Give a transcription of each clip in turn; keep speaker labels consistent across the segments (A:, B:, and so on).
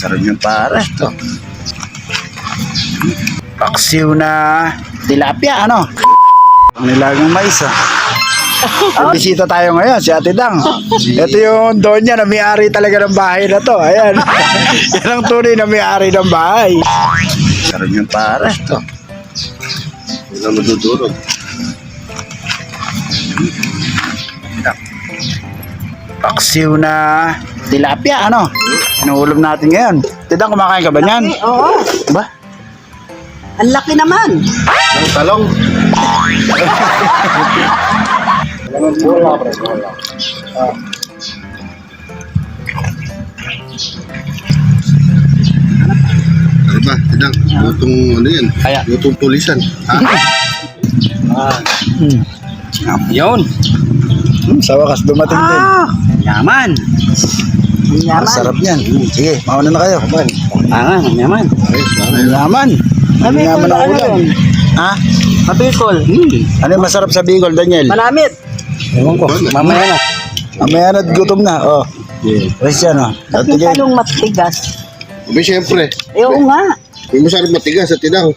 A: Sarap yung para to. Paksiw na tilapia, ano? Ang nilagang mais, ah. Bisita tayo ngayon, si Ate Dang. Ito yung donya na may-ari talaga ng bahay na to. Ayan. Yan ang tunay na may-ari ng bahay. Sarap yung para to.
B: Wala madudurog.
A: Paksiw na tilapia, ano? Inuulam natin ngayon. Tidang, kumakain ka ba niyan?
C: Oo.
A: Ba?
C: Ang laki naman.
B: Ang talong. Ano ba? Tidang, lutong ano yan?
A: Kaya.
B: Lutong tulisan.
A: Yun. Sa wakas dumating din. Yaman.
C: Ang
A: Ang
C: yaman.
A: sarap yan. Sige, mauna na kayo.
C: Ang yaman.
A: Yaman. Ang yaman ng ulam. Ha?
C: Mabikol.
A: Ano yung masarap sa Bicol, Daniel?
C: Malamit.
A: Ewan ko. Mamaya na. Mamaya na, gutom na. Oh. Yes, yan, oh.
C: At yung talong matigas.
B: Abi, siyempre.
C: Eh, oo nga.
B: May masarap matigas sa Tidang.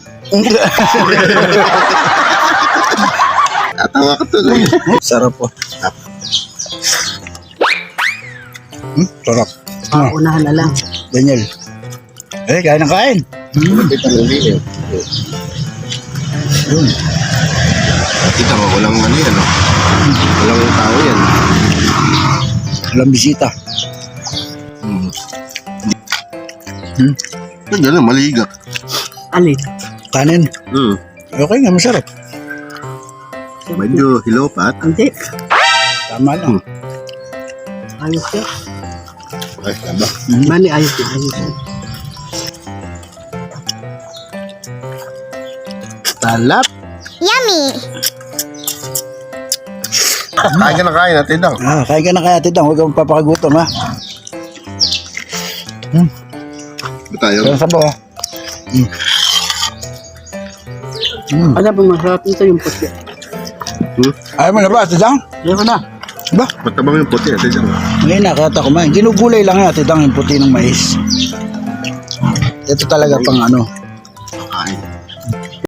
B: Tatawa ka to.
A: Sarap po. Sarap.
C: Unahan na lang.
A: Daniel. Kain ng kain.
B: Malapit ang ulit.
A: Yun.
B: Kita mo, walang ano yan. Oh. Walang tao yan.
A: Walang bisita.
B: Gano'n, maligak.
C: Alin?
A: Kanin. Okay nga, masarap.
B: Medyo hilopat.
C: Hindi.
A: Tama lang.
C: Ayos yan.
B: Ay, taba.
C: Mani, ayos yan. Ayos yan.
A: Talap.
B: Kain ka na kain natin daw.
A: Kain ka na kaya, Tidang. Huwag kang papakagutom, ha?
B: Ba tayo?
A: Kaya sabaw, ha?
C: Ano ba masarap nito yung puti?
A: Ayaw mo na ba, Tidang?
C: Ayoko na.
A: Ba?
B: Matabang yung puti natin dyan.
A: Ngayon na, kaya kumain. Ginugulay lang yan, Tidang, yung puti ng mais. Ito talaga pang ano.